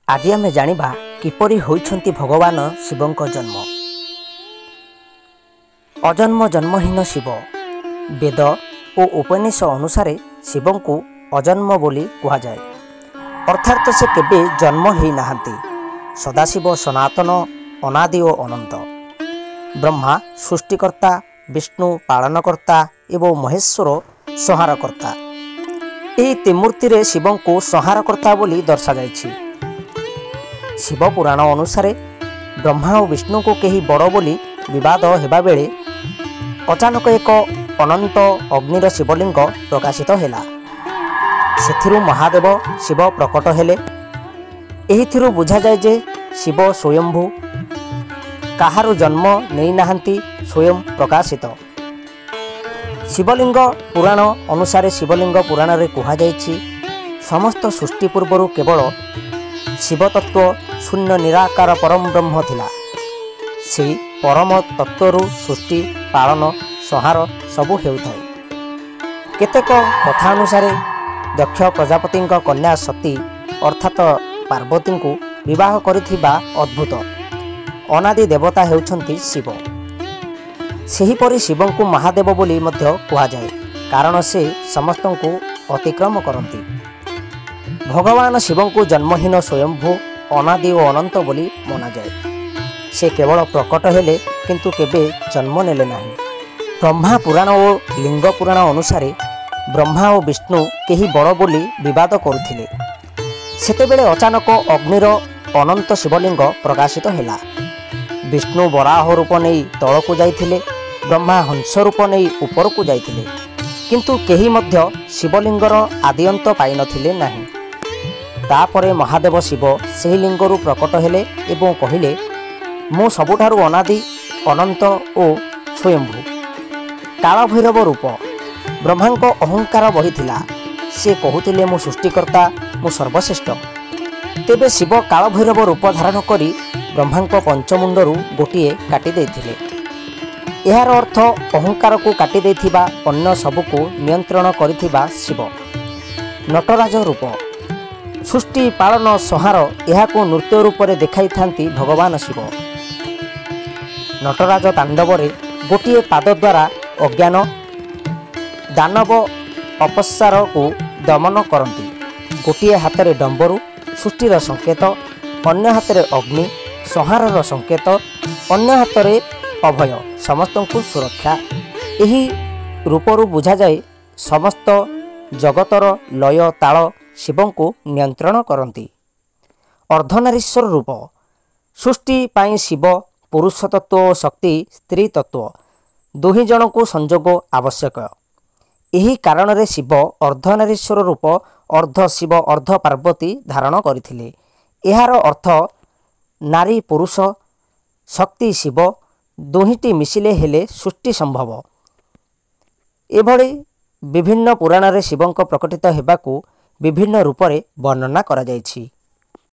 आज आमे जानिबा किपरि होइछन्ति भगवान शिवंक जन्म। अजन्म जन्महीन शिव। वेद और उपनिषद अनुसार शिव को अजन्म बोली कहा जाए, अर्थात से केबे जन्म ही नाहांती। सदाशिव सनातन, अनादि और अनंत। ब्रह्मा सृष्टिकर्ता, विष्णु पालनकर्ता एवं महेश्वर संहारकर्ता। यही त्रिमूर्ति रे शिव को संहारकर्ता बोली दर्शा जाइछि। शिव पुराण अनुसार ब्रह्मा और विष्णु को कहीं बड़ बोली विवाद हेबा बेले अचानक एक अनंत अग्निर शिवलिंग प्रकाशित हैला। सेथिरु महादेव शिव प्रकट हेले। एहिथिरु बुझा जाए जे शिव स्वयंभू, काहारु जन्म नहीं नाहांती, स्वयं प्रकाशित। शिवलिंग पुराण अनुसार शिवलिंग पुराण रे कहा जाइछि समस्त सृष्टि पूर्वरु केवल शिवतत्व शून्य निराकार परम ब्रह्म थिला। से परम तत्वरु सृष्टि पालन संहार सबु हेउथाय। केतेक कथा अनुसार दक्ष प्रजापति कन्या सती अर्थात पार्वती को विवाह करिथिबा अद्भुत अनादि देवता हेउछन्ति शिव। सेहीपरि शिव को महादेव बोली मध्य कहा जाए, कारण से समस्त को अतिक्रम करती। भगवान शिव को जन्महीन स्वयंभू अनादि और अनंत बोली मना जाए। से केवल प्रकट हेले किंतु केबे जन्म नेले नाही। ब्रह्मा पुराण और लिंग पुराण अनुसार ब्रह्मा और विष्णु केही बड़ बोली विवाद करुथिले। सेतेबेले अचानक अग्निर अनंत शिवलिंग प्रकाशित हैला। विष्णु वराह रूप नहीं तलकू जाइथिले, ब्रह्मा हंस रूप नहीं उपरकू जाइथिले, किंतु केही मध्य शिवलिंगर आदिअंत पाई नथिले नाही। तापरे महादेव शिव ସେହି लिंगरू प्रकट हेले एवं कहिले, मु सबुठारु अनादि अनंत ओ स्वयंभू। काल भैरव रूप ब्रह्मांक अहंकार बढ़िथिला। से कहूतिले मु सृष्टिकर्ता, मु सर्वश्रेष्ठ। तेबे शिव काल भैरव रूप धारण करी ब्रह्मांक पंचमुंडरू गोटिए काटी देथिले। एहार अर्थ अहंकार को काटी देथिबा अन्य सबको नियंत्रण करिथिबा शिव। नटराज रूप सृष्टि पालन संहार यहाको नृत्य रूप में देखाई थांती भगवान शिव। नटराज तांडवरे गोटिए पाद द्वारा अज्ञान दानव अपसार को दमन करती। गोटिए हाथ में डंबरू सृष्टिर संकेत, अन्य हाथ में अग्नि संहारर संकेत, अन्य हाथ में अभय समस्त को सुरक्षा। यही रूपरू बुझा जाए समस्त जगतर लय ताल शिव को नियंत्रण करती। अर्धनारीश्वर रूप सृष्टि पाई शिव पुरुष तत्व और शक्ति स्त्री तत्व दुही जन को संजोग आवश्यक। यही कारण रे शिव अर्धनारीश्वर रूप अर्ध शिव अर्ध पार्वती धारण करथिले। एहार अर्थ नारी पुरुष शक्ति शिव दुहीटी मिशिले हेले सृष्टि संभव। एभली विभिन्न पुराण रे शिवंक प्रकटित हेबाकू विभिन्न रूप में वर्णना करा जायछि।